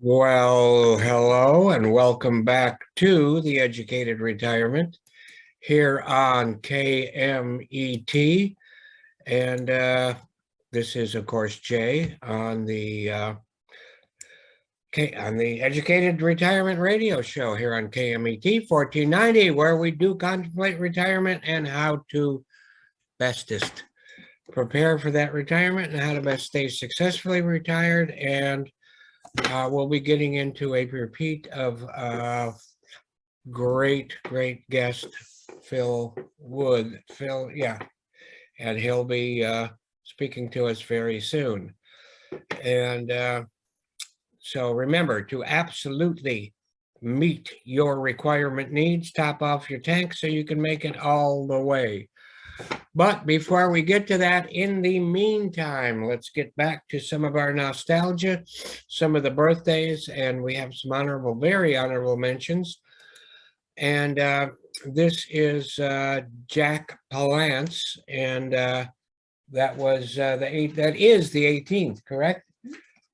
Well, hello and welcome back to the Educated Retirement here on KMET. And this is, of course, Jay on the Educated Retirement Radio Show here on KMET 1490, where we do contemplate retirement and how to bestest prepare for that retirement and how to best stay successfully retired. And we'll be getting into a repeat of great guest Phil Wood. And he'll be speaking to us very soon. And so remember to absolutely meet your requirement needs, top off your tank so you can make it all the way. But before we get to that, in the meantime, let's get back to some of our nostalgia, some of the birthdays, and we have some very honorable mentions. And this is Jack Palance, and that is the 18th, correct?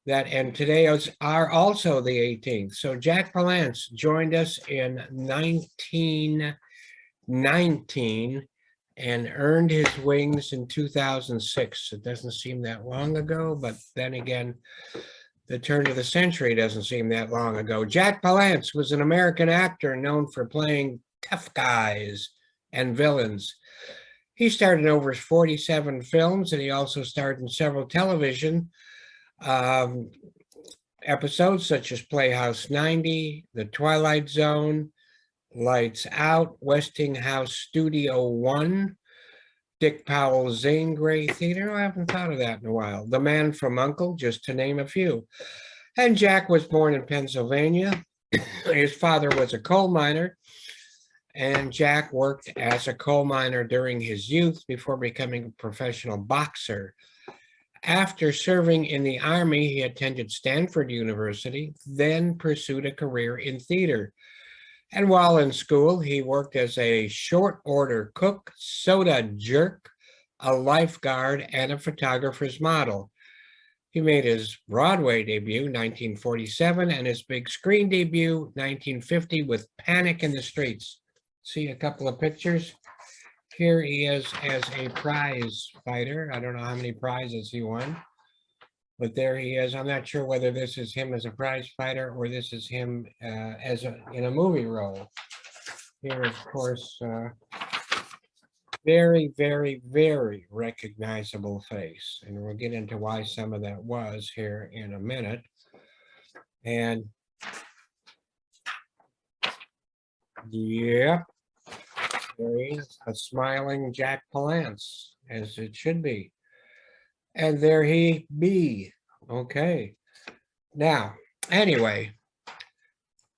And today are also the 18th. So Jack Palance joined us in 1919. And earned his wings in 2006. It doesn't seem that long ago, but then again, the turn of the century doesn't seem that long ago. Jack Palance was an American actor known for playing tough guys and villains. He starred in over 47 films, and he also starred in several television episodes such as Playhouse 90, The Twilight Zone, Lights Out, Westinghouse Studio One, Dick Powell's Zane Grey Theater. I haven't thought of that in a while. The Man from U.N.C.L.E., just to name a few. And Jack was born in Pennsylvania. His father was a coal miner, and Jack worked as a coal miner during his youth before becoming a professional boxer. After serving in the Army, he attended Stanford University, then pursued a career in theater. And while in school, he worked as a short order cook, soda jerk, a lifeguard, and a photographer's model. He made his Broadway debut, 1947, and his big screen debut, 1950, with Panic in the Streets. See a couple of pictures. Here he is as a prize fighter. I don't know how many prizes he won. But there he is. I'm not sure whether this is him as a prize fighter or this is him in a movie role. Here, of course, very recognizable face. And we'll get into why some of that was here in a minute. And yeah, there he is, a smiling Jack Palance, as it should be. And there he be. Okay. Now, anyway,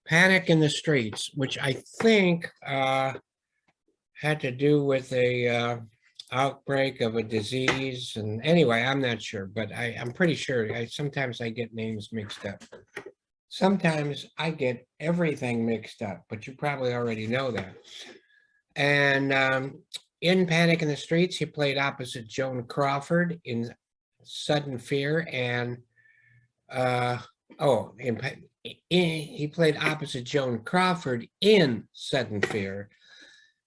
Panic in the Streets, which I think had to do with a outbreak of a disease. And anyway, I'm not sure, but I'm pretty sure. Sometimes I get names mixed up. Sometimes I get everything mixed up, but you probably already know that. And in Panic in the Streets, he played opposite Joan Crawford in Sudden Fear, and he played opposite Joan Crawford in Sudden Fear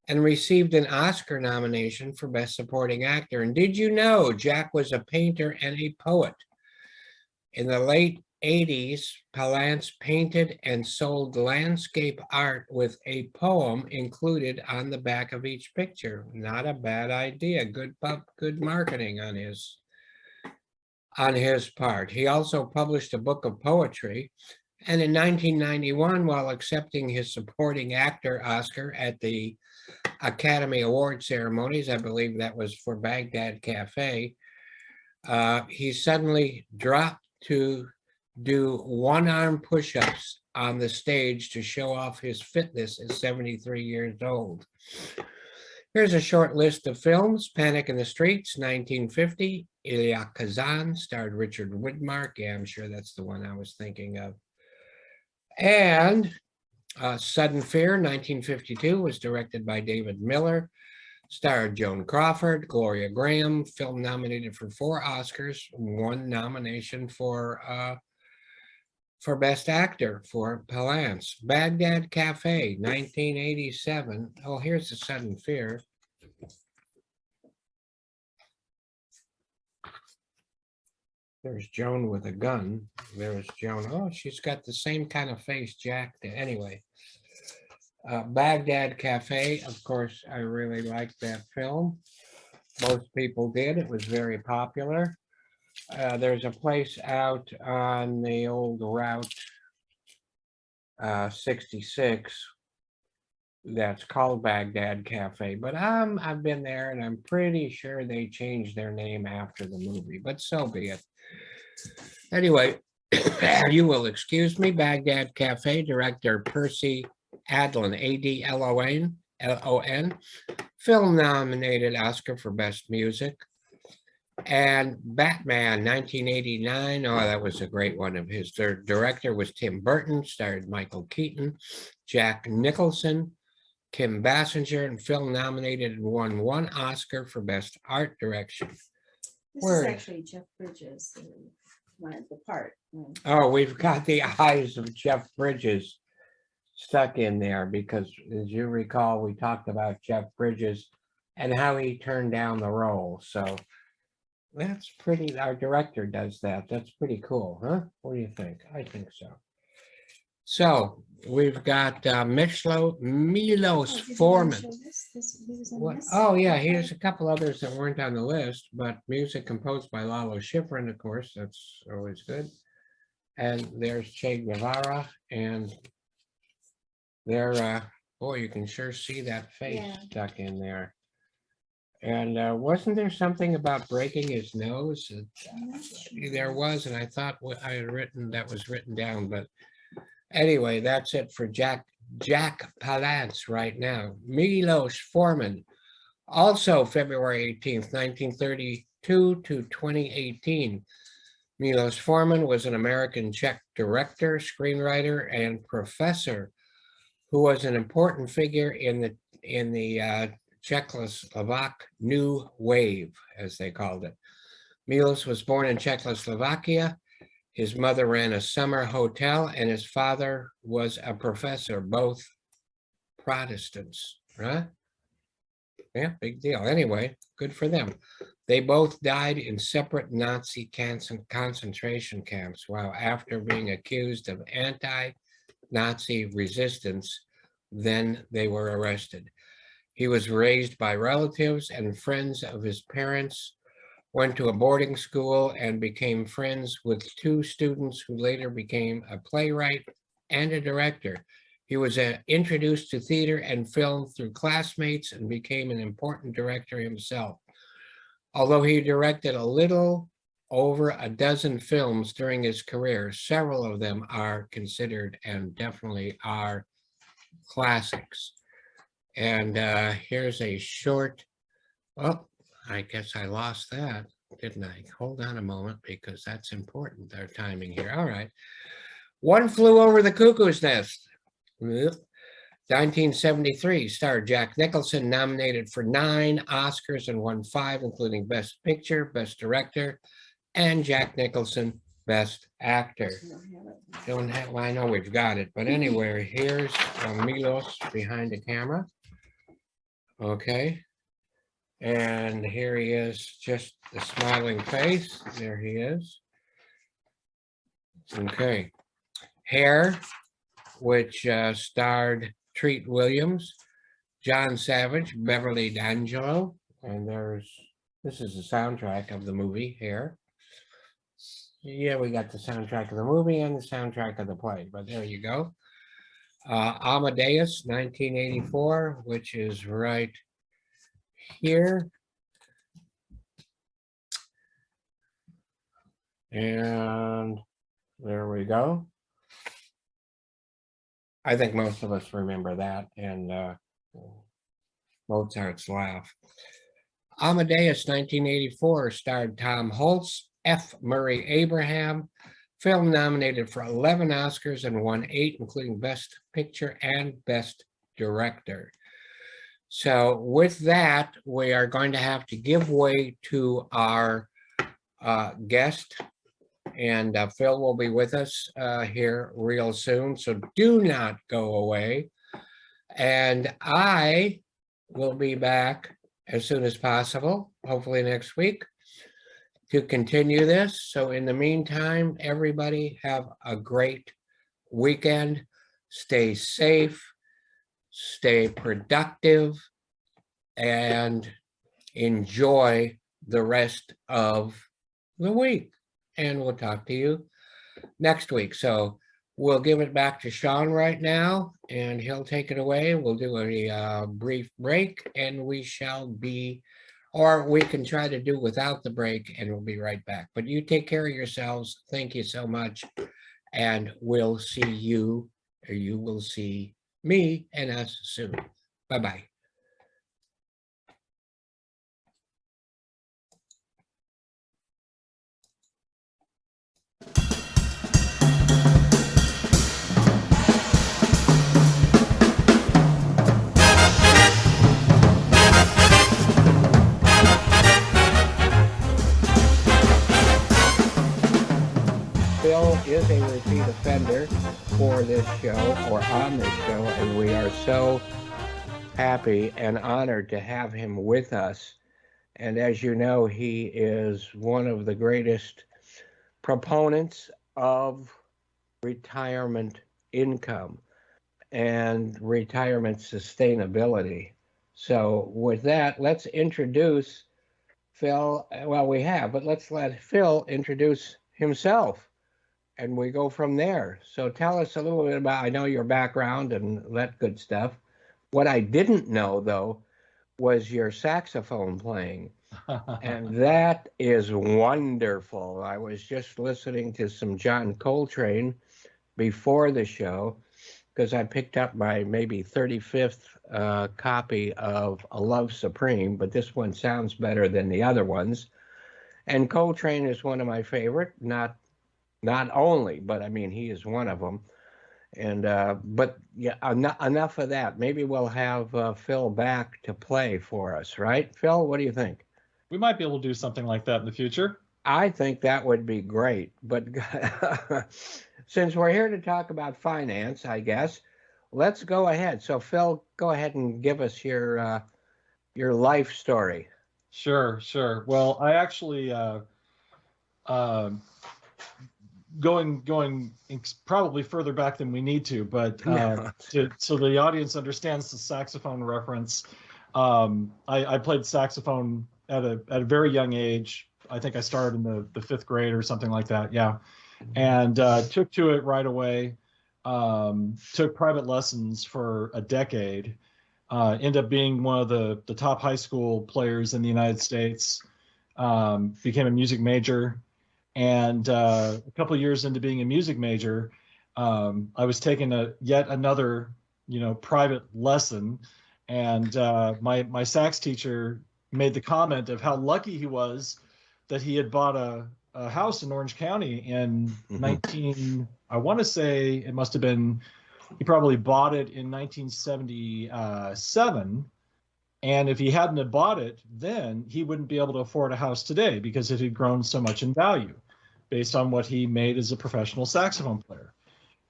and received an Oscar nomination for Best Supporting Actor. And did you know Jack was a painter and a poet? In the late 80s, Palance painted and sold landscape art with a poem included on the back of each picture. Not a bad idea. Good marketing on his part. He also published a book of poetry, and in 1991, while accepting his supporting actor Oscar at the Academy Award ceremonies, I believe that was for Baghdad Cafe, he suddenly dropped to do one-arm push-ups on the stage to show off his fitness at 73 years old. Here's a short list of films. Panic in the Streets, 1950. Elia Kazan starred Richard Widmark. Yeah, I'm sure that's the one I was thinking of. And Sudden Fear, 1952, was directed by David Miller. Starred Joan Crawford, Gloria Graham. Film nominated for 4 Oscars. 1 nomination for for Best Actor for Palance. Baghdad Cafe, 1987. Oh, here's The Sudden Fear. There's Joan with a gun. There's Joan. Oh, she's got the same kind of face Jack did. Anyway, Baghdad Cafe. Of course, I really liked that film. Most people did. It was very popular. There's a place out on the old Route 66 that's called Baghdad Cafe, but I've been there and I'm pretty sure they changed their name after the movie, but so be it. Anyway, you will excuse me, Baghdad Cafe, director Percy Adlon, Adlon, Lon, film nominated Oscar for Best Music. And Batman, 1989. Oh, that was a great one of his. Their director was Tim Burton, starred Michael Keaton, Jack Nicholson, Kim Basinger, and film nominated and won 1 Oscar for Best Art Direction. This is actually Jeff Bridges, the part. Oh, we've got the eyes of Jeff Bridges stuck in there because, as you recall, we talked about Jeff Bridges and how he turned down the role. So that's pretty, our director does that. That's pretty cool, huh? What do you think? I think so. So we've got Milos Forman. Oh yeah, here's a couple others that weren't on the list, but music composed by Lalo Schifrin, of course, that's always good. And there's Che Guevara, and there, boy, you can sure see that face stuck in there. And wasn't there something about breaking his nose? There was, and I thought what I had written that was written down, but anyway, that's it for Jack Palance right now. Milos Forman, also February 18th, 1932 to 2018. Milos Forman was an American Czech director, screenwriter, and professor who was an important figure in the Czechoslovak New Wave, as they called it. Milos was born in Czechoslovakia. His mother ran a summer hotel and his father was a professor, both Protestants, right? Yeah, big deal. Anyway, good for them. They both died in separate Nazi concentration camps while after being accused of anti-Nazi resistance, then they were arrested. He was raised by relatives and friends of his parents, went to a boarding school and became friends with 2 students who later became a playwright and a director. He was introduced to theater and film through classmates and became an important director himself. Although he directed a little over a dozen films during his career, several of them are considered and definitely are classics. And here's a short, oh, I guess I lost that, didn't I? Hold on a moment, because that's important, our timing here. All right. One Flew Over the Cuckoo's Nest. 1973, starred Jack Nicholson, nominated for 9 Oscars and won 5, including Best Picture, Best Director, and Jack Nicholson, Best Actor. Don't have, well, I know we've got it, but anyway, here's Milos behind the camera. Okay. And here he is, just the smiling face. There he is. Okay. Hair, which starred Treat Williams, John Savage, Beverly D'Angelo, and this is the soundtrack of the movie, Hair. Yeah, we got the soundtrack of the movie and the soundtrack of the play, but there you go. Amadeus, 1984, which is right here. And there we go. I think most of us remember that, and Mozart's Laugh. Amadeus, 1984, starred Tom Holtz, F. Murray Abraham, film nominated for 11 Oscars and won 8, including Best Picture and Best Director. So with that, we are going to have to give way to our guest And Phil will be with us here real soon, so do not go away. And I will be back as soon as possible, hopefully next week, to continue this. So in the meantime, everybody have a great weekend. Stay safe, stay productive, and enjoy the rest of the week. And we'll talk to you next week. So we'll give it back to Sean right now, and he'll take it away. We'll do a brief break, and we shall be, or we can try to do without the break, and we'll be right back. But you take care of yourselves. Thank you so much. And we'll see you, or you will see me and us soon. Bye-bye. Phil is a repeat offender for this show or on this show, and we are so happy and honored to have him with us. And as you know, he is one of the greatest proponents of retirement income and retirement sustainability. So with that, let's introduce Phil. Well, we have, but let's let Phil introduce himself, and we go from there. So tell us a little bit about, I know your background and that good stuff. What I didn't know, though, was your saxophone playing. And that is wonderful. I was just listening to some John Coltrane before the show, because I picked up my maybe 35th copy of A Love Supreme, but this one sounds better than the other ones. And Coltrane is one of my favorite, not only, but I mean, he is one of them. And but yeah, enough of that. Maybe we'll have Phil back to play for us, right? Phil, what do you think? We might be able to do something like that in the future. I think that would be great. But since we're here to talk about finance, I guess, let's go ahead. So Phil, go ahead and give us your life story. Sure. Well, I actually going probably further back than we need to, but so the audience understands the saxophone reference. I played saxophone at a very young age. I think I started in the fifth grade or something like that. Yeah, and took to it right away. Took private lessons for a decade. Ended up being one of the top high school players in the United States. Became a music major. And a couple of years into being a music major, I was taking yet another, private lesson, and my sax teacher made the comment of how lucky he was that he had bought a house in Orange County in I want to say it must have been, he probably bought it in 1977. And if he hadn't have bought it, then he wouldn't be able to afford a house today because it had grown so much in value based on what he made as a professional saxophone player.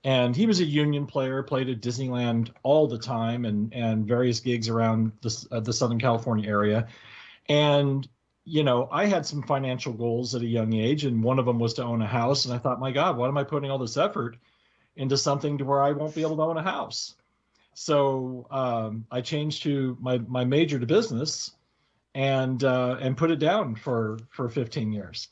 And he was a union player, played at Disneyland all the time and various gigs around the Southern California area. And, I had some financial goals at a young age, and one of them was to own a house. And I thought, my God, why am I putting all this effort into something to where I won't be able to own a house? So I changed to my major to business and put it down for 15 years.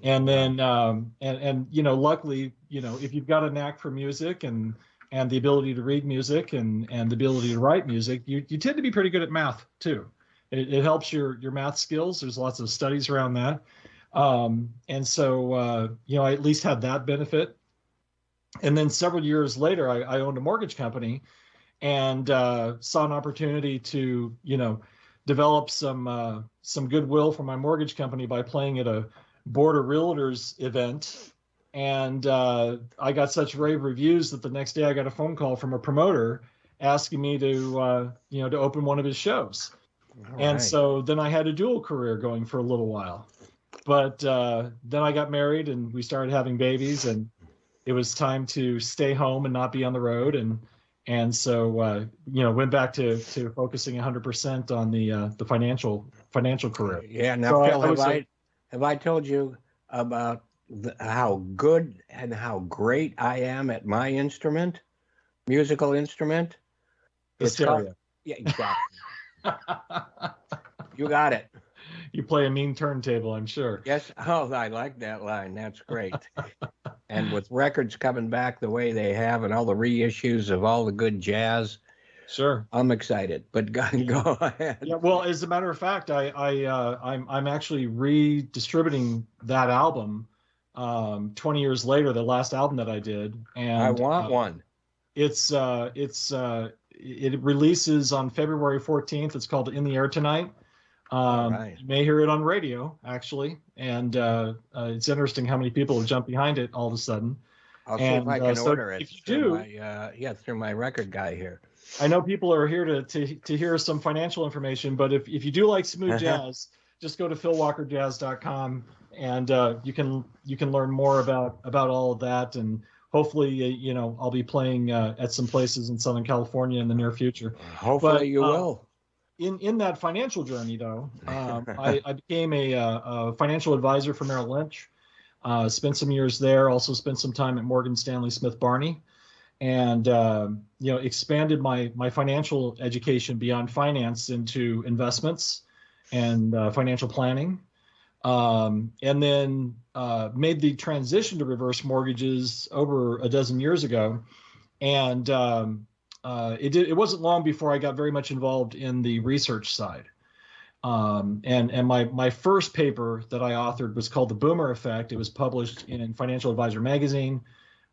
And then luckily, if you've got a knack for music and the ability to read music and the ability to write music, you tend to be pretty good at math too. It helps your math skills. There's lots of studies around that. And so I at least had that benefit. And then several years later, I owned a mortgage company and saw an opportunity to, develop some goodwill for my mortgage company by playing at a Board of Realtors event. And I got such rave reviews that the next day I got a phone call from a promoter asking me to open one of his shows. And so then I had a dual career going for a little while. But then I got married and we started having babies, and it was time to stay home and not be on the road. And so, went back to focusing 100% on the financial career. Yeah. Now, So Phil, I was have I told you about how good and how great I am at my musical instrument? It's called, hysteria. yeah, exactly. You got it. You play a mean turntable, I'm sure. Yes. Oh, I like that line. That's great. And with records coming back the way they have, and all the reissues of all the good jazz, Sure. I'm excited. But go ahead. Yeah. Well, as a matter of fact, I'm actually redistributing that album 20 years later, the last album that I did, and I want one. It releases on February 14th. It's called In the Air Tonight. Right. You may hear it on radio, actually, and it's interesting how many people have jumped behind it all of a sudden. I'll see if I can order it. If you do, through my record guy here. I know people are here to hear some financial information, but if you do like smooth jazz, just go to philwalkerjazz.com, and you can learn more about all of that, and hopefully I'll be playing at some places in Southern California in the near future. Hopefully you will. In that financial journey, though, I became a financial advisor for Merrill Lynch. Spent some years there. Also spent some time at Morgan Stanley Smith Barney, and expanded my financial education beyond finance into investments and financial planning, and then made the transition to reverse mortgages over a dozen years ago, and it wasn't long before I got very much involved in the research side. And my first paper that I authored was called The Boomer Effect. It was published in Financial Advisor magazine.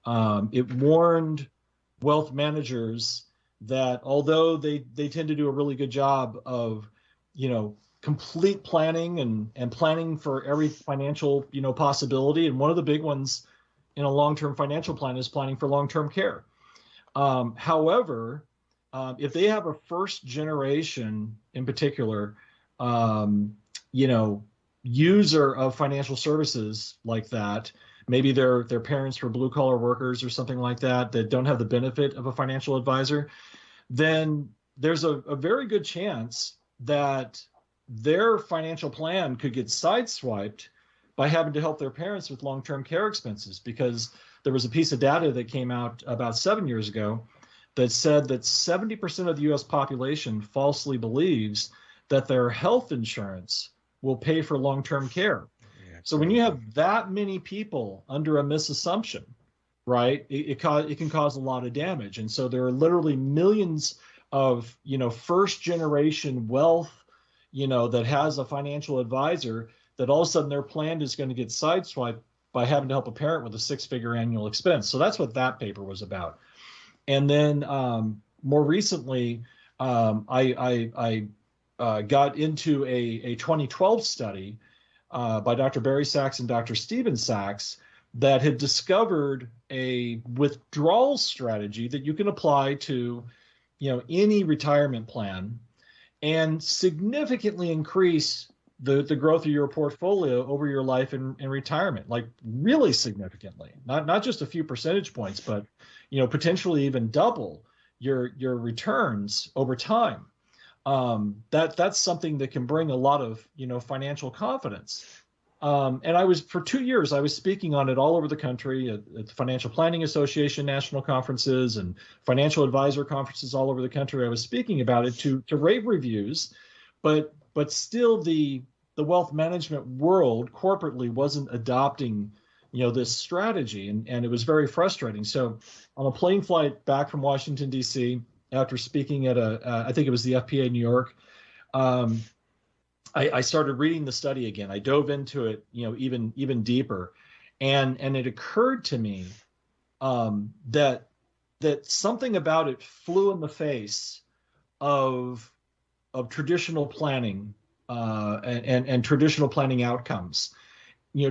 It warned wealth managers that although they tend to do a really good job of, complete planning and planning for every financial, possibility. And one of the big ones in a long-term financial plan is planning for long-term care. However, if they have a first generation in particular, user of financial services like that, maybe their parents were blue collar workers or something like that don't have the benefit of a financial advisor, then there's a very good chance that their financial plan could get sideswiped by having to help their parents with long-term care expenses, because there was a piece of data that came out about 7 years ago that said that 70% of the US population falsely believes that their health insurance will pay for long-term care. Yeah, so when you have that many people under a misassumption, right, it can cause a lot of damage. And so there are literally millions of, first generation wealth, that has a financial advisor, that all of a sudden their plan is going to get sideswiped by having to help a parent with a 6-figure annual expense. So that's what that paper was about. And then more recently, I got into a 2012 study by Dr. Barry Sachs and Dr. Stephen Sachs that had discovered a withdrawal strategy that you can apply to, any retirement plan, and significantly increase the growth of your portfolio over your life in retirement, like really significantly, not just a few percentage points, but potentially even double your returns over time. That's something that can bring a lot of financial confidence. And for 2 years I was speaking on it all over the country at the Financial Planning Association national conferences and financial advisor conferences all over the country. I was speaking about it to rave reviews, but still the wealth management world corporately wasn't adopting this strategy, and it was very frustrating. So on a plane flight back from Washington, D.C., after speaking at I think it was the FPA New York, I started reading the study again. I dove into it, even deeper, and it occurred to me that something about it flew in the face of traditional planning and traditional planning outcomes.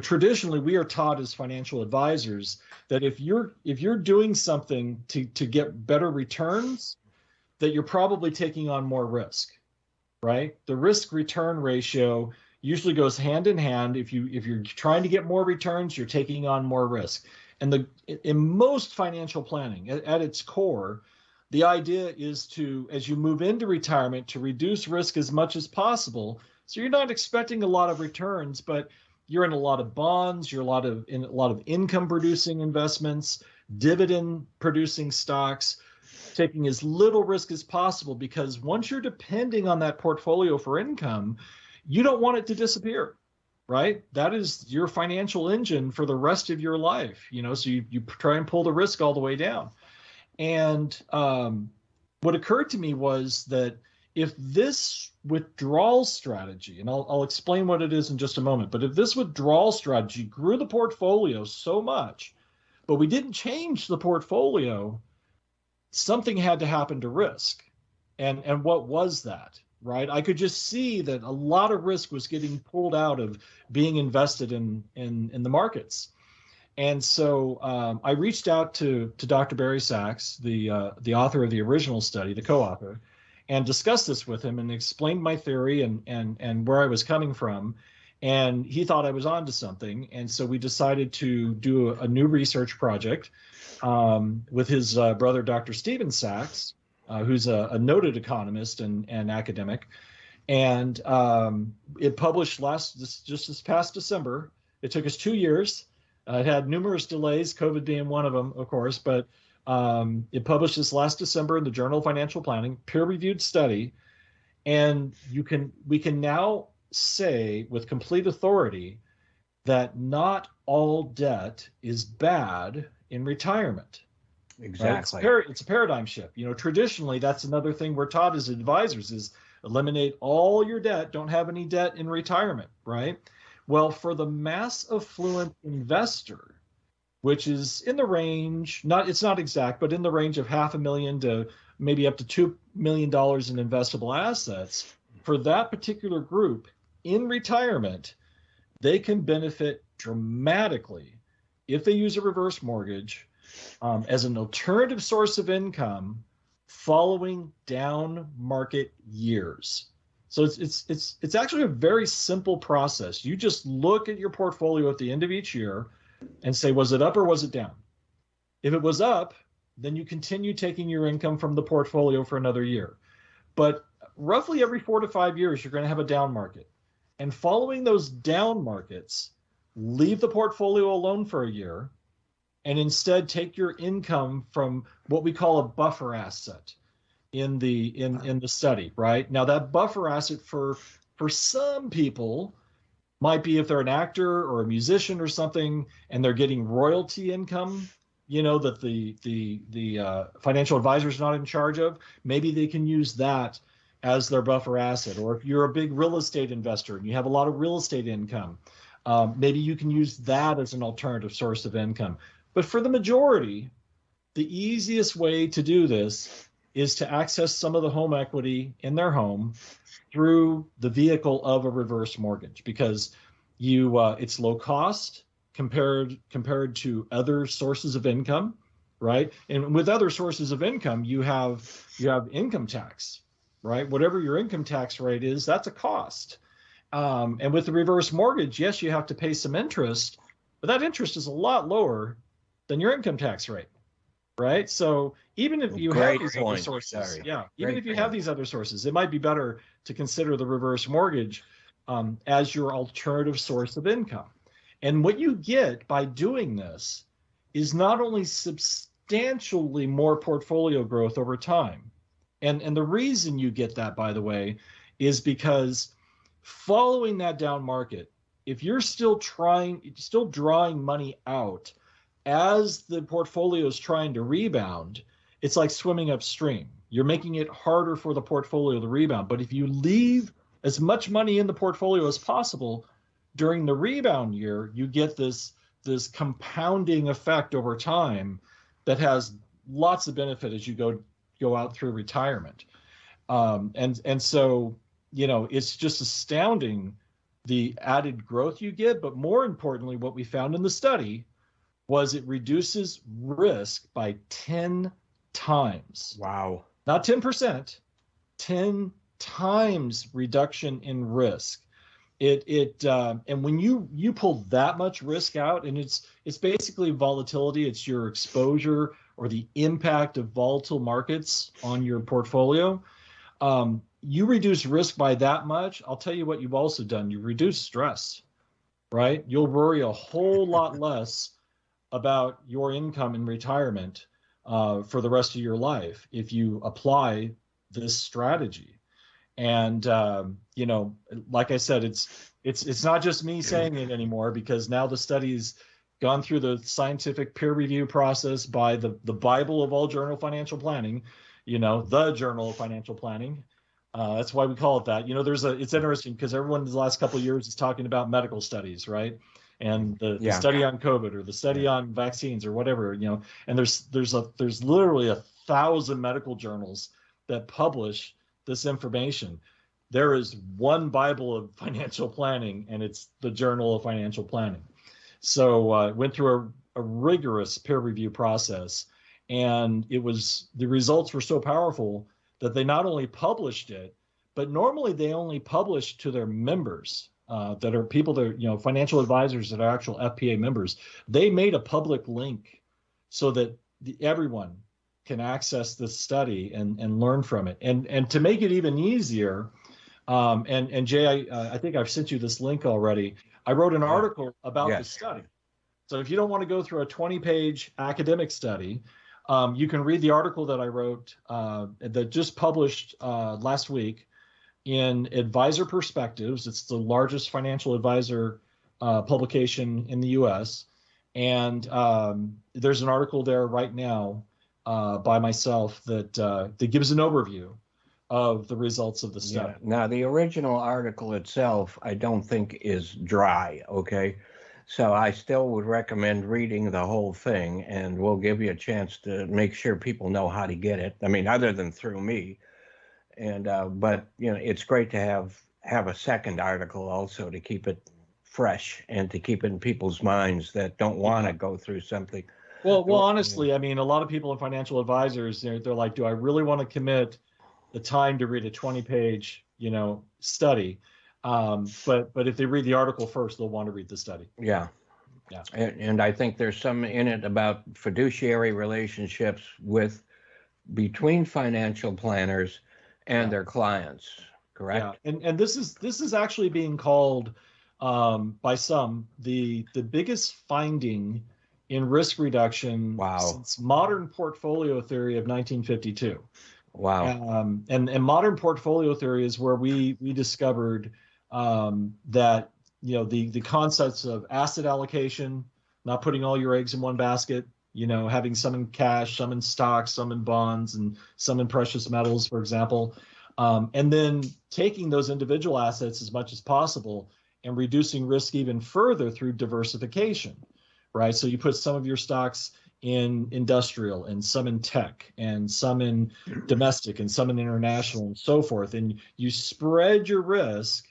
Traditionally we are taught as financial advisors that if you're doing something to get better returns, that you're probably taking on more risk, right? The risk return ratio usually goes hand in hand. If you're trying to get more returns, you're taking on more risk. And in most financial planning, at its core, the idea is to, as you move into retirement, to reduce risk as much as possible. So you're not expecting a lot of returns, but you're in a lot of bonds, you're in a lot of income producing investments, dividend producing stocks, taking as little risk as possible, because once you're depending on that portfolio for income, you don't want it to disappear, right? That is your financial engine for the rest of your life, so you try and pull the risk all the way down. And what occurred to me was that if this withdrawal strategy, and I'll explain what it is in just a moment, but if this withdrawal strategy grew the portfolio so much, but we didn't change the portfolio, something had to happen to risk. And what was that, right? I could just see that a lot of risk was getting pulled out of being invested in the markets. And so I reached out to Dr. Barry Sachs, the author of the original study, the co-author, and discussed this with him and explained my theory and where I was coming from. And he thought I was onto something. And so we decided to do a new research project with his brother, Dr. Stephen Sachs, who's a noted economist and academic. And it published just this past December. It took us 2 years. It had numerous delays, COVID being one of them, of course, but it published this last December in the Journal of Financial Planning, peer-reviewed study. And we can now say with complete authority that not all debt is bad in retirement. Exactly. Right? It's a paradigm shift. Traditionally, that's another thing we're taught as advisors is eliminate all your debt, don't have any debt in retirement, right? Well, for the mass affluent investor, which is in the range, it's not exact, but in the range of $500,000 to maybe up to $2 million in investable assets, for that particular group in retirement, they can benefit dramatically if they use a reverse mortgage as an alternative source of income following down market years. So it's actually a very simple process. You just look at your portfolio at the end of each year and say, was it up or was it down? If it was up, then you continue taking your income from the portfolio for another year. But roughly every 4 to 5 years, you're going to have a down market. And following those down markets, leave the portfolio alone for a year and instead take your income from what we call a buffer asset in the study, right? Now that buffer asset for some people might be if they're an actor or a musician or something and they're getting royalty income, that the financial advisor is not in charge of, maybe they can use that as their buffer asset. Or if you're a big real estate investor and you have a lot of real estate income, maybe you can use that as an alternative source of income. But for the majority, the easiest way to do this is to access some of the home equity in their home through the vehicle of a reverse mortgage, because it's low cost compared to other sources of income, right? And with other sources of income, you have income tax, right? Whatever your income tax rate is, that's a cost. And with the reverse mortgage, yes, you have to pay some interest, but that interest is a lot lower than your income tax rate, right? So even if you have these other sources, have these other sources, it might be better to consider the reverse mortgage as your alternative source of income. And what you get by doing this is not only substantially more portfolio growth over time. And the reason you get that, by the way, is because following that down market, if you're still drawing money out as the portfolio is trying to rebound, it's like swimming upstream. You're making it harder for the portfolio to rebound. But if you leave as much money in the portfolio as possible during the rebound year, you get this compounding effect over time that has lots of benefit as you go out through retirement. And so, it's just astounding the added growth you get. But more importantly, what we found in the study was it reduces risk by 10 times. Wow. Not 10%, 10 times reduction in risk. And when you pull that much risk out, and it's basically volatility, it's your exposure or the impact of volatile markets on your portfolio. You reduce risk by that much. I'll tell you what you've also done. You reduce stress, right? You'll worry a whole lot less about your income in retirement for the rest of your life if you apply this strategy. And like I said, it's not just me saying it anymore, because now the study's gone through the scientific peer review process by the Bible of all journal financial planning, the Journal of Financial Planning. That's why we call it that. It's interesting because everyone in the last couple of years is talking about medical studies, right? And the study on COVID or the study on vaccines or whatever, and there's literally 1,000 medical journals that publish this information. There is one Bible of financial planning, and it's the Journal of Financial Planning. So went through a rigorous peer review process, and the results were so powerful that they not only published it, but normally they only publish to their members that are people that are, financial advisors that are actual FPA members. They made a public link so that everyone can access this study and learn from it. And to make it even easier, and Jay, I think I've sent you this link already. I wrote an article about the study. So if you don't want to go through a 20-page academic study, you can read the article that I wrote that just published last week in Advisor Perspectives. It's the largest financial advisor publication in the U.S. And there's an article there right now by myself that gives an overview of the results of the study. Now, the original article itself, I don't think is dry, okay? So I still would recommend reading the whole thing, and we'll give you a chance to make sure people know how to get it. I mean, other than through me. And but it's great to have a second article also to keep it fresh and to keep it in people's minds that don't want to go through something. Well, honestly, I mean, a lot of people in financial advisors, they're like, do I really want to commit the time to read a 20-page, study? But if they read the article first, they'll want to read the study. Yeah. And I think there's some in it about fiduciary relationships between financial planners and their clients, correct? Yeah, and this is actually being called by some the biggest finding in risk reduction since modern portfolio theory of 1952. Wow. And modern portfolio theory is where we discovered that the concepts of asset allocation, not putting all your eggs in one basket, having some in cash, some in stocks, some in bonds, and some in precious metals, for example, and then taking those individual assets as much as possible and reducing risk even further through diversification, right? So you put some of your stocks in industrial and some in tech and some in domestic and some in international and so forth. And you spread your risk.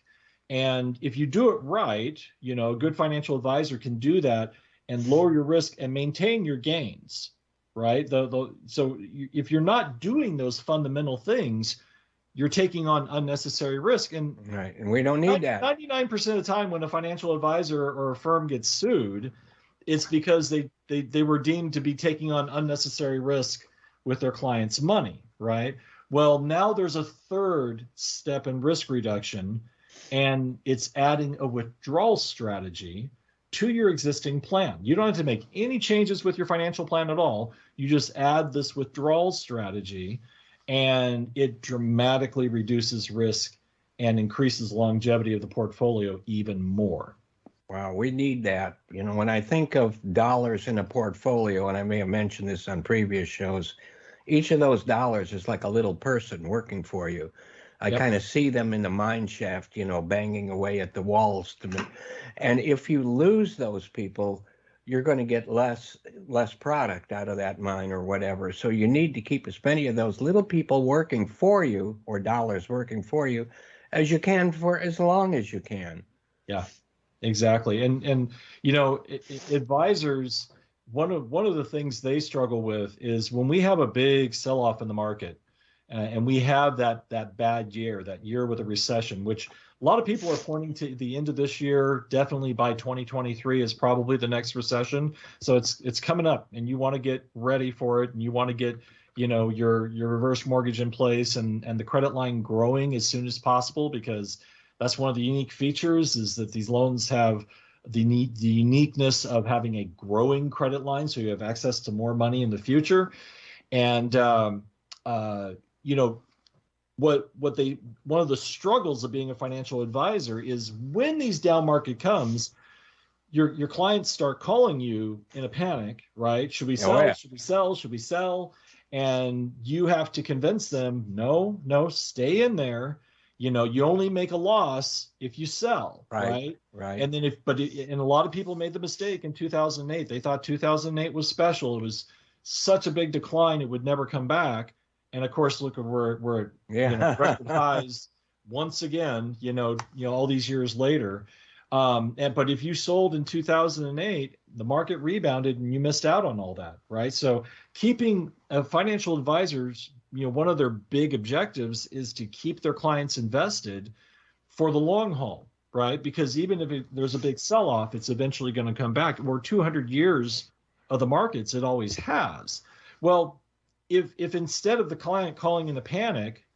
And if you do it right, a good financial advisor can do that and lower your risk and maintain your gains, right? So if you're not doing those fundamental things, you're taking on unnecessary risk. And we don't need that. 99% of the time when a financial advisor or a firm gets sued, it's because they were deemed to be taking on unnecessary risk with their clients' money, right? Well, now there's a third step in risk reduction, and it's adding a withdrawal strategy to your existing plan. You don't have to make any changes with your financial plan at all. You just add this withdrawal strategy, and it dramatically reduces risk and increases longevity of the portfolio even more. Wow, we need that. When I think of dollars in a portfolio, and I may have mentioned this on previous shows, each of those dollars is like a little person working for you. I kind of see them in the mine shaft, banging away at the walls. And if you lose those people, you're going to get less product out of that mine or whatever. So you need to keep as many of those little people working for you, or dollars working for you, as you can for as long as you can. Yeah, exactly. And advisors, one of the things they struggle with is when we have a big sell-off in the market, and we have that bad year, that year with a recession, which a lot of people are pointing to the end of this year, definitely by 2023 is probably the next recession. So it's coming up, and you want to get ready for it, and you want to get, your reverse mortgage in place and the credit line growing as soon as possible, because that's one of the unique features, is that these loans have the uniqueness of having a growing credit line, so you have access to more money in the future. And one of the struggles of being a financial advisor is when these down market comes, your clients start calling you in a panic, right? Should we sell? Oh, yeah. Should we sell? Should we sell? And you have to convince them, no, stay in there. You only make a loss if you sell, right? Right. And then and a lot of people made the mistake in 2008. They thought 2008 was special. It was such a big decline, it would never come back. And of course, look at where record highs once again, all these years later. But if you sold in 2008, the market rebounded and you missed out on all that, right? So keeping financial advisors, one of their big objectives is to keep their clients invested for the long haul, right? Because even if there's a big sell-off, it's eventually going to come back. We're 200 years of the markets, it always has. Well, if instead of the client calling in a panic,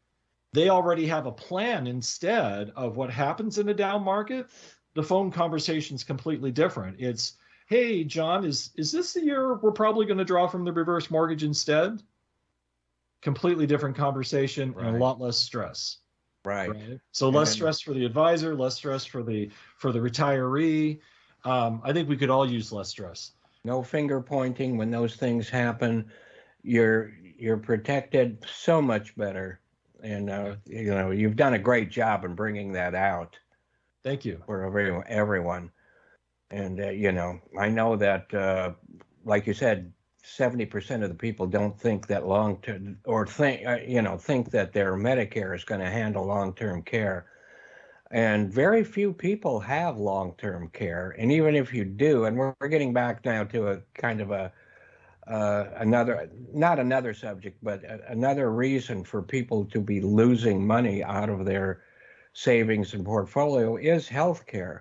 they already have a plan instead of what happens in a down market, the phone conversation is completely different. It's, hey, John, is this the year we're probably going to draw from the reverse mortgage instead? Completely different conversation, and a lot less stress. Right. So less stress for the advisor, less stress for the retiree. I think we could all use less stress. No finger pointing when those things happen. You're protected so much better, and you've done a great job in bringing that out. Thank you for everyone. And I know that, like you said, 70% of the people don't think that long-term, or think that their Medicare is going to handle long-term care. And very few people have long-term care. And even if you do, and we're getting back now to a kind of not another subject, but another reason for people to be losing money out of their savings and portfolio is healthcare.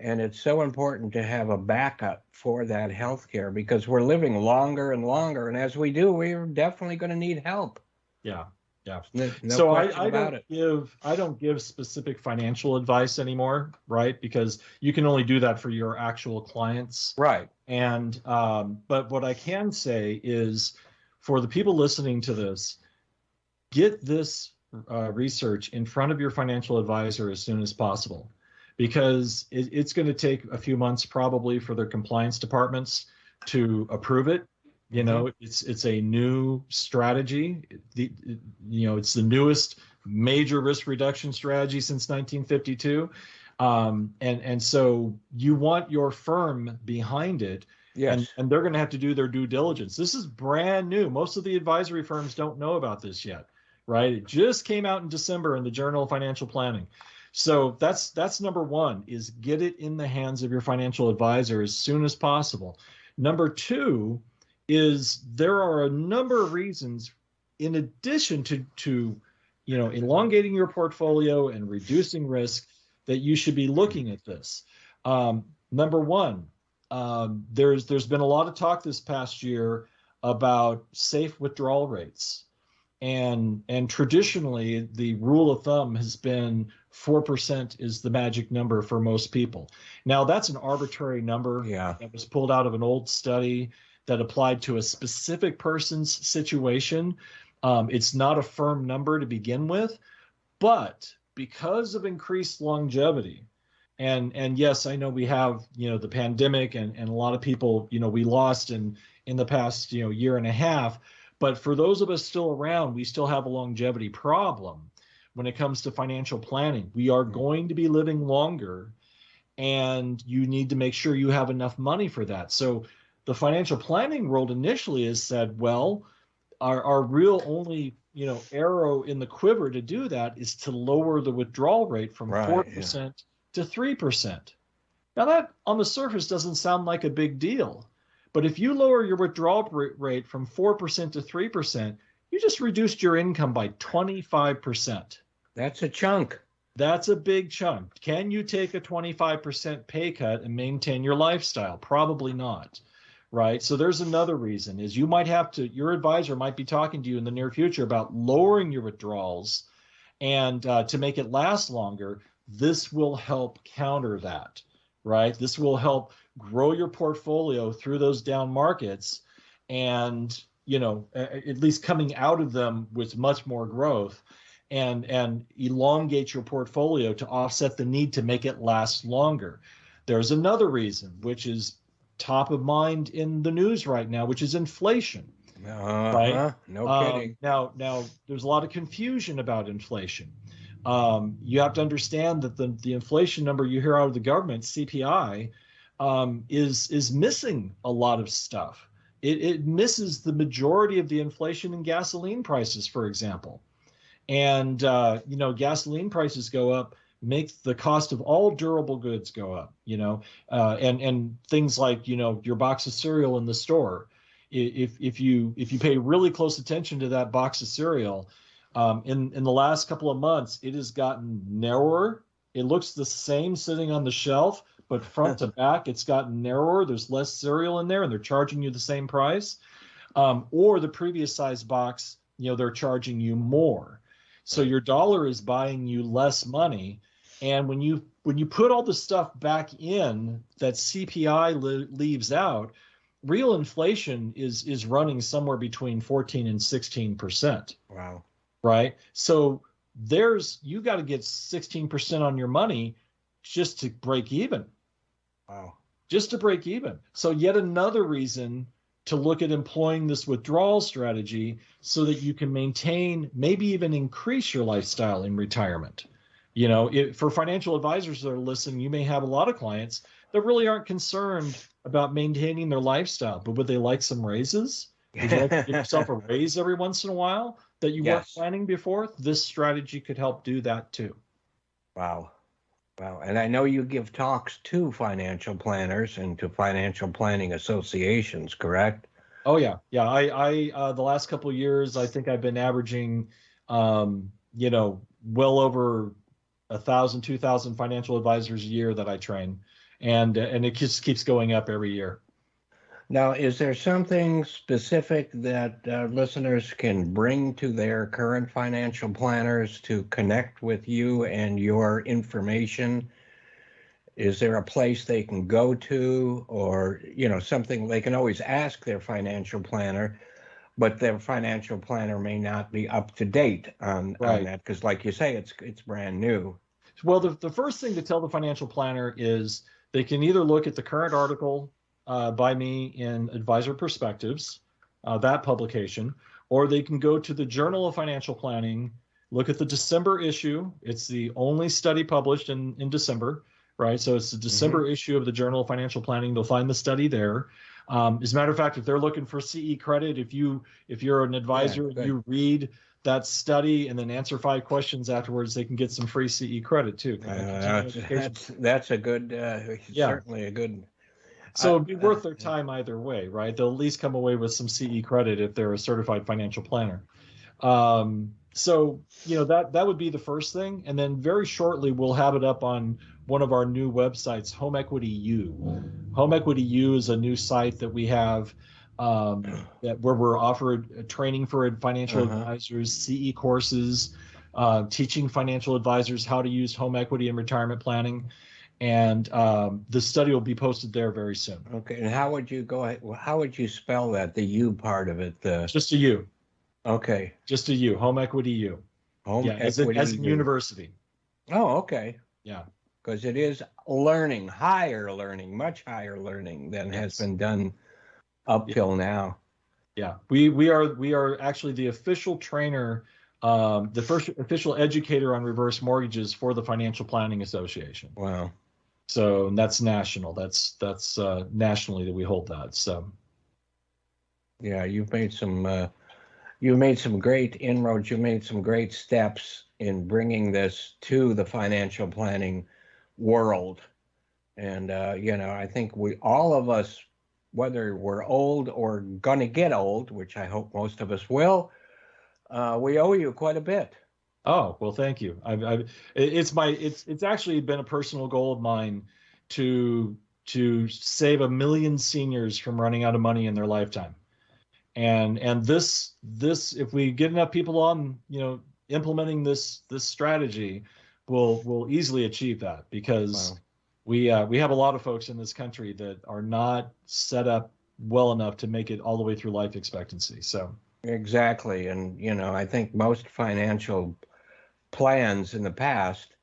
And it's so important to have a backup for that healthcare, because we're living longer and longer. And as we do, we're definitely going to need help. Yeah. No So question I about it. don't give specific financial advice anymore, right? Because you can only do that for your actual clients. Right. And but what I can say is, for the people listening to this, get this research in front of your financial advisor as soon as possible, because it's going to take a few months probably for their compliance departments to approve it. It's a new strategy. It's the newest major risk reduction strategy since 1952. And so you want your firm behind it. Yes. And they're going to have to do their due diligence. This is brand new. Most of the advisory firms don't know about this yet, right? It just came out in December in the Journal of Financial Planning. So that's number one, is get it in the hands of your financial advisor as soon as possible. Number two is, there are a number of reasons, in addition to elongating your portfolio and reducing risk, that you should be looking at this. Number one, there's been a lot of talk this past year about safe withdrawal rates. And traditionally, the rule of thumb has been 4% is the magic number for most people. Now, that's an arbitrary number that was pulled out of an old study that applied to a specific person's situation. It's not a firm number to begin with, but because of increased longevity, and yes, I know we have the pandemic, and a lot of people we lost in the past year and a half. But for those of us still around, we still have a longevity problem when it comes to financial planning. We are going to be living longer, and you need to make sure you have enough money for that. So the financial planning world initially has said, well, our real only arrow in the quiver to do that is to lower the withdrawal rate from 4% to 3%. Now, that on the surface doesn't sound like a big deal. But if you lower your withdrawal rate from 4% to 3%, you just reduced your income by 25%. That's a chunk. That's a big chunk. Can you take a 25% pay cut and maintain your lifestyle? Probably not, right? So there's another reason is you might have to, your advisor might be talking to you in the near future about lowering your withdrawals and to make it last longer. This will help counter that, right? This will help grow your portfolio through those down markets and, at least coming out of them with much more growth and elongate your portfolio to offset the need to make it last longer. There's another reason, which is top of mind in the news right now, which is inflation. Right? No kidding. Now, there's a lot of confusion about inflation. You have to understand that the inflation number you hear out of the government, CPI, is missing a lot of stuff. It misses the majority of the inflation in gasoline prices, for example. And, gasoline prices go up, make the cost of all durable goods go up, and things like, your box of cereal in the store. If you pay really close attention to that box of cereal, in the last couple of months, it has gotten narrower. It looks the same sitting on the shelf, but front to back, it's gotten narrower. There's less cereal in there, and they're charging you the same price. Or the previous size box, they're charging you more. So your dollar is buying you less money. And when you put all the stuff back in that CPI leaves out, real inflation is running somewhere between 14 and 16%. Wow. Right? So you got to get 16% on your money just to break even. Wow. Just to break even. So yet another reason to look at employing this withdrawal strategy so that you can maintain, maybe even increase your lifestyle in retirement. For financial advisors that are listening, you may have a lot of clients that really aren't concerned about maintaining their lifestyle, but would they like some raises? Would you like to give yourself a raise every once in a while that you weren't planning before? This strategy could help do that too. Wow. Wow. And I know you give talks to financial planners and to financial planning associations, correct? Oh, yeah. Yeah. I the last couple of years, I think I've been averaging, well over 1,000, 2,000 financial advisors a year that I train. And it just keeps going up every year. Now, is there something specific that listeners can bring to their current financial planners to connect with you and your information? Is there a place they can go to, or, something they can always ask their financial planner, but their financial planner may not be up to date on that? Because like you say, it's brand new. Well, the first thing to tell the financial planner is they can either look at the current article by me in Advisor Perspectives, that publication, or they can go to the Journal of Financial Planning, look at the December issue. It's the only study published in December, right? So it's the December issue of the Journal of Financial Planning. They'll find the study there. As a matter of fact, if they're looking for CE credit, if you're an advisor and you read that study and then answer 5 questions afterwards, they can get some free CE credit too. That's a good, certainly a good. So it'd be worth their time either way, right? They'll at least come away with some CE credit if they're a certified financial planner. So, that would be the first thing. And then very shortly, we'll have it up on one of our new websites, Home Equity U. Home Equity U is a new site that we have where we're offered training for financial advisors, CE courses, teaching financial advisors how to use home equity in retirement planning. And the study will be posted there very soon. Okay. And how would you how would you spell that? The U part of it? Just a U. Okay. Just a U. Home Equity U. As in university. Oh, okay. Yeah. Because it is learning, higher learning, much higher learning than has been done up till now. Yeah. We are actually the official trainer, the first official educator on reverse mortgages for the Financial Planning Association. Wow. So that's national. That's nationally that we hold that. So. Yeah, you've made some great inroads. You made some great steps in bringing this to the financial planning world. And, I think all of us, whether we're old or going to get old, which I hope most of us will, we owe you quite a bit. Oh, well, thank you. It's actually been a personal goal of mine to save 1 million seniors from running out of money in their lifetime. And this if we get enough people on, implementing this strategy, we'll easily achieve that, because Wow. we have a lot of folks in this country that are not set up well enough to make it all the way through life expectancy. So Exactly. And, I think most financial plans in the past,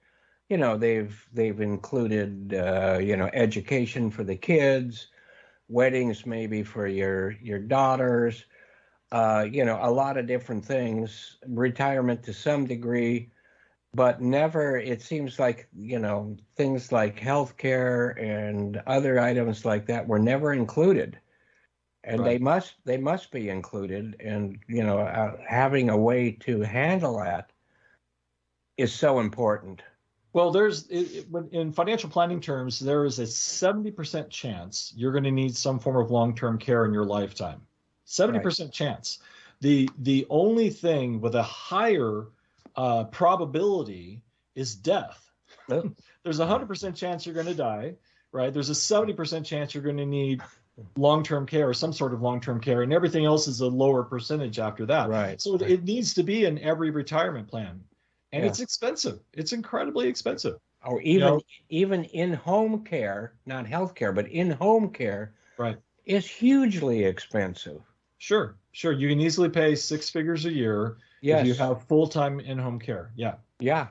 they've included, education for the kids, weddings maybe for your daughters, a lot of different things, retirement to some degree, but never, it seems like, things like healthcare and other items like that were never included. And Right. they must be included. And, having a way to handle that is so important. Well, in financial planning terms, there is a 70% chance you're going to need some form of long-term care in your lifetime. 70% chance. The only thing with a higher probability is death. Oh. There's a 100% chance you're going to die, right? There's a 70% chance you're going to need long-term care or some sort of long-term care, and everything else is a lower percentage after that. Right. So it needs to be in every retirement plan. And Yeah. it's expensive. It's incredibly expensive. Or even in-home care, not healthcare, but in-home care, Right. is hugely expensive. Sure. You can easily pay 6 figures a year if you Yes. have full-time in-home care. Yeah. Yeah.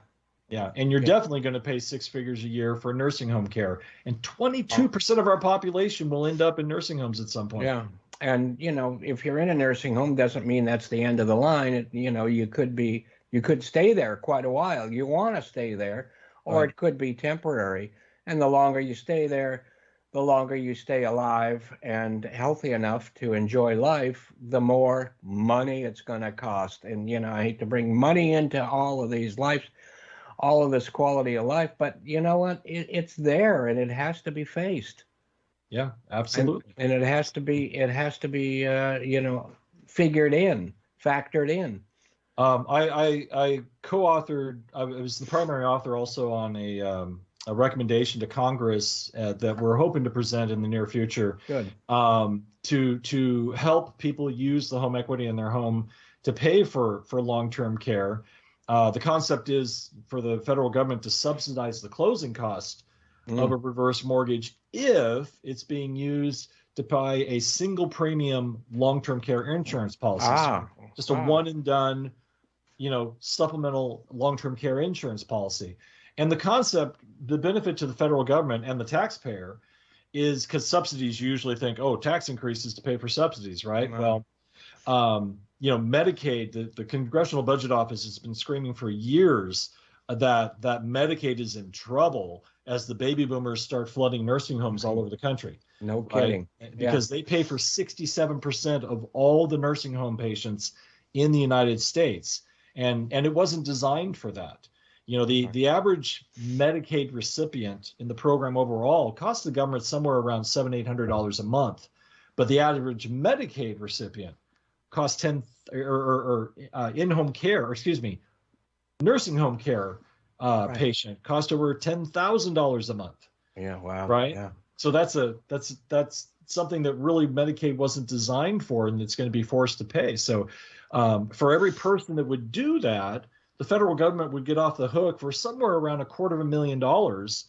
And you're definitely going to pay 6 figures a year for nursing home care. And 22% of our population will end up in nursing homes at some point. Yeah. And, if you're in a nursing home, doesn't mean that's the end of the line. You could stay there quite a while. You want to stay there, or Right. it could be temporary. And the longer you stay there, the longer you stay alive and healthy enough to enjoy life, the more money it's going to cost. And, I hate to bring money into all of this quality of life, but you know what? It's there, and it has to be faced. Yeah, absolutely. And it has to be, figured in, factored in. I co-authored. I was the primary author also on a recommendation to Congress that we're hoping to present in the near future. Good. To help people use the home equity in their home to pay for long-term care. The concept is for the federal government to subsidize the closing cost of a reverse mortgage if it's being used to buy a single premium long-term care insurance policy. Just a one and done, supplemental long-term care insurance policy. And the concept, the benefit to the federal government and the taxpayer is, because subsidies usually think, oh, tax increases to pay for subsidies, right? Wow. Well, Medicaid, the Congressional Budget Office has been screaming for years that Medicaid is in trouble as the baby boomers start flooding nursing homes all over the country. No kidding. Right? Because they pay for 67% of all the nursing home patients in the United States. And it wasn't designed for that. The average Medicaid recipient in the program overall costs the government somewhere around $700-800 a month. But the average Medicaid recipient costs in-home care, or excuse me, nursing home care patient cost over $10,000 a month. Yeah, wow. Right? Yeah. So that's something that really Medicaid wasn't designed for, and it's going to be forced to pay. So for every person that would do that, the federal government would get off the hook for somewhere around $250,000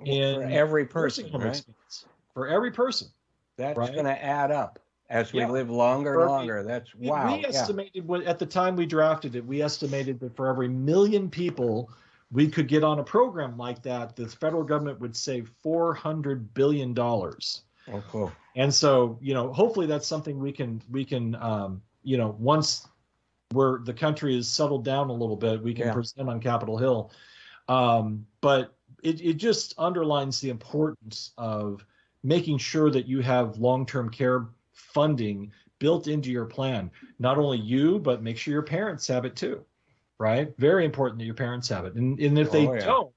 in for every person, nursing home right? expense. For every person. That's right? going to add up as we live longer and longer. That's wow. We estimated at the time we drafted it, we estimated that for every 1 million people we could get on a program like that, the federal government would save $400 billion. Oh, cool. And so, hopefully that's something we can, once the country is settled down a little bit, we can present on Capitol Hill. But it just underlines the importance of making sure that you have long-term care funding built into your plan. Not only you, but make sure your parents have it too, right? Very important that your parents have it. And if they don't,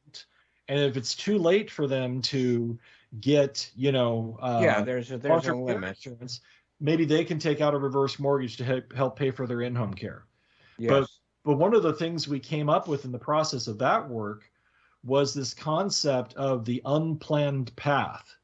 and if it's too late for them to get, there's a limit. Insurance, maybe they can take out a reverse mortgage to help pay for their in-home care. Yes. But one of the things we came up with in the process of that work was this concept of the unplanned path.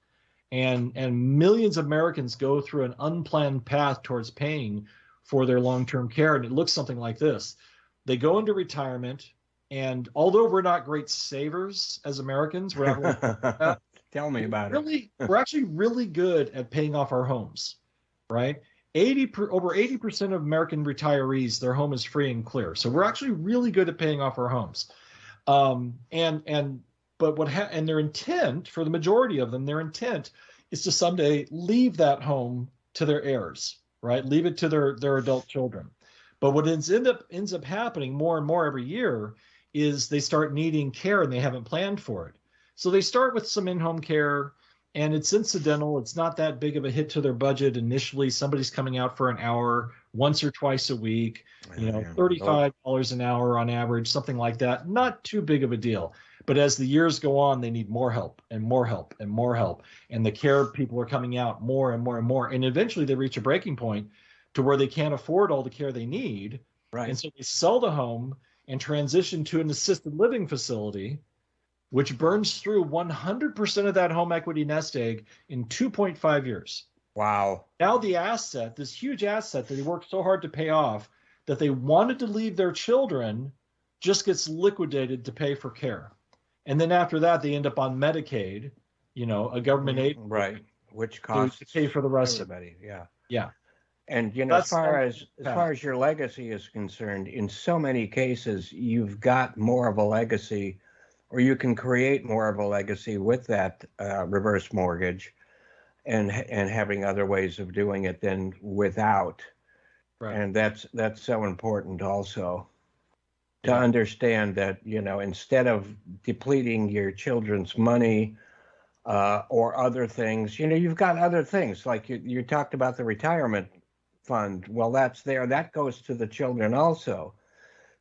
And millions of Americans go through an unplanned path towards paying for their long-term care. And it looks something like this. They go into retirement, and although we're not great savers as Americans, we're not really Tell me about it. we're actually really good at paying off our homes, right? Over 80% of American retirees, their home is free and clear. So we're actually really good at paying off our homes. And their intent, for the majority of them, their intent is to someday leave that home to their heirs, right? Leave it to their adult children. But what ends up happening more and more every year is they start needing care and they haven't planned for it. So they start with some in-home care, and it's incidental. It's not that big of a hit to their budget initially. Somebody's coming out for an hour once or twice a week, $35 an hour on average, something like that. Not too big of a deal. But as the years go on, they need more help and more help and more help. And the care people are coming out more and more and more. And eventually they reach a breaking point to where they can't afford all the care they need. Right. And so they sell the home and transition to an assisted living facility, which burns through 100% of that home equity nest egg in 2.5 years. Wow. Now the asset, this huge asset that they worked so hard to pay off, that they wanted to leave their children, just gets liquidated to pay for care. And then after that, they end up on Medicaid, a government aid. Right. Which costs to pay for the rest everybody. of it. Yeah. Yeah. And That's as far as your legacy is concerned, in so many cases, you've got more of a legacy, or you can create more of a legacy with that reverse mortgage, and having other ways of doing it than without. Right. And that's so important also to understand that, instead of depleting your children's money or other things, you've got other things, like you talked about the retirement fund. Well, that's there. That goes to the children also.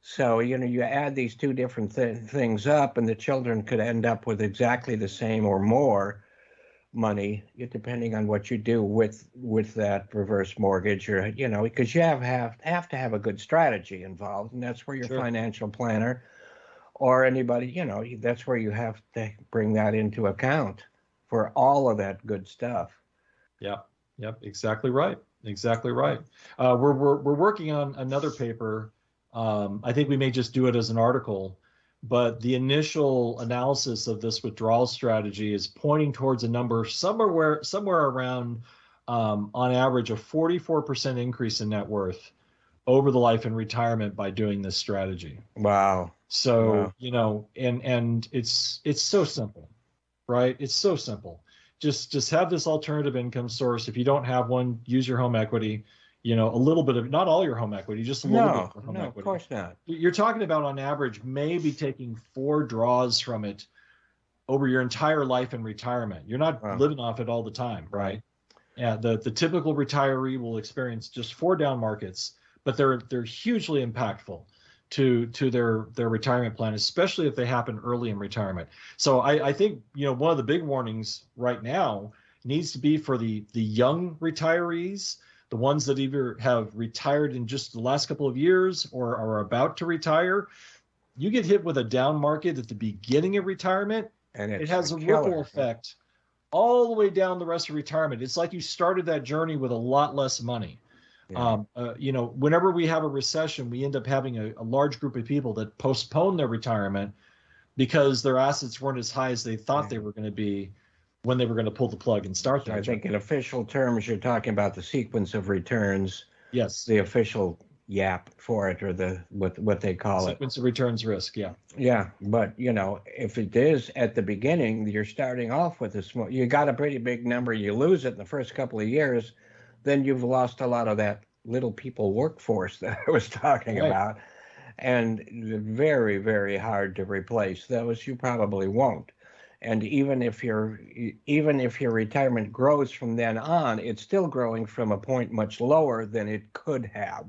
So, you add these two different things up, and the children could end up with exactly the same or more money, depending on what you do with that reverse mortgage, or because you have to have a good strategy involved, and that's where your financial planner or anybody, that's where you have to bring that into account for all of that good stuff. Yep, exactly right. We're working on another paper. I think we may just do it as an article, but the initial analysis of this withdrawal strategy is pointing towards a number somewhere around, on average, a 44% increase in net worth over the life and retirement by doing this strategy. Wow. So, and it's so simple, right? It's so simple. Just have this alternative income source. If you don't have one, use your home equity. A little bit of, not all your home equity, just a little bit of home equity. Of course not. You're talking about, on average, maybe taking 4 draws from it over your entire life in retirement. You're not living off it all the time, right? Yeah, the typical retiree will experience just 4 down markets, but they're hugely impactful to their retirement plan, especially if they happen early in retirement. So I think, one of the big warnings right now needs to be for the young retirees, the ones that either have retired in just the last couple of years or are about to retire. You get hit with a down market at the beginning of retirement, and it has a ripple effect all the way down the rest of retirement. It's like you started that journey with a lot less money. Yeah. Whenever we have a recession, we end up having a large group of people that postpone their retirement because their assets weren't as high as they thought they were going to be when they were going to pull the plug and start that. I think in official terms, you're talking about the sequence of returns. Yes. The official YAP for it, or what they call it. Sequence of returns risk, yeah. Yeah, but if it is at the beginning, you're starting off with a small, you got a pretty big number, you lose it in the first couple of years, then you've lost a lot of that little people workforce that I was talking about. And very, very hard to replace those. You probably won't. And even if your retirement grows from then on, it's still growing from a point much lower than it could have.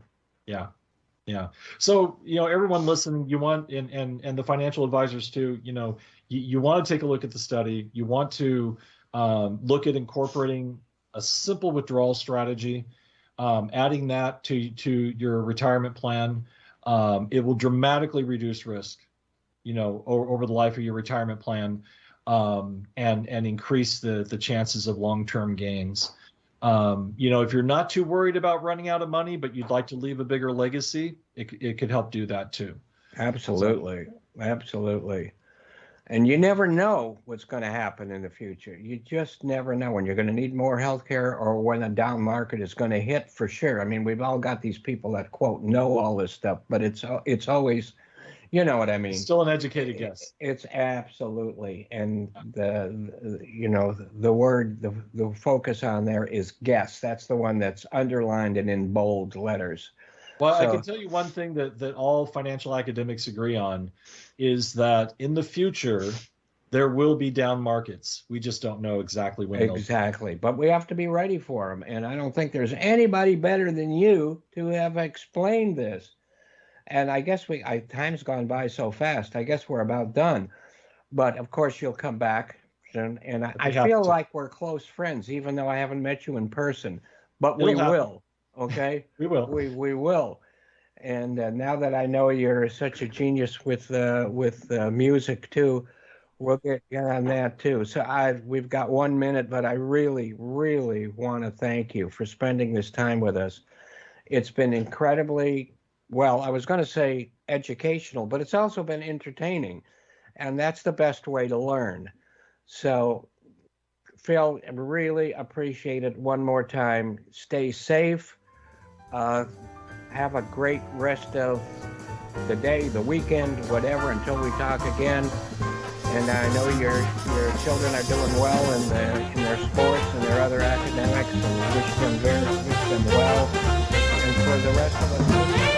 Yeah. So, everyone listening, you want, and the financial advisors too, you want to take a look at the study. You want to look at incorporating a simple withdrawal strategy, adding that to your retirement plan. It will dramatically reduce risk, over the life of your retirement plan, and increase the chances of long-term gains. If you're not too worried about running out of money, but you'd like to leave a bigger legacy, it could help do that too. Absolutely. Absolutely. And you never know what's going to happen in the future. You just never know when you're going to need more health care or when a down market is going to hit, for sure. I mean, we've all got these people that, quote, know all this stuff, but it's always, you know what I mean? Still an educated guess. It's absolutely. And the focus on there is guess. That's the one that's underlined and in bold letters. Well, I can tell you one thing that all financial academics agree on is that in the future, there will be down markets. We just don't know exactly when. Exactly. But we have to be ready for them. And I don't think there's anybody better than you to have explained this. And I guess time's gone by so fast. I guess we're about done. But of course, you'll come back soon. And I feel like we're close friends, even though I haven't met you in person. But we will. Okay, we will. We will. And now that I know you're such a genius with music too, we'll get on that too. So we've got 1 minute, but I really, really want to thank you for spending this time with us. It's been incredibly, well, I was going to say educational, but it's also been entertaining, and that's the best way to learn. So, Phil, I really appreciate it one more time. Stay safe. Have a great rest of the day, the weekend, whatever, until we talk again. And I know your children are doing well in their sports and their other academics, and wish them well. And for the rest of us.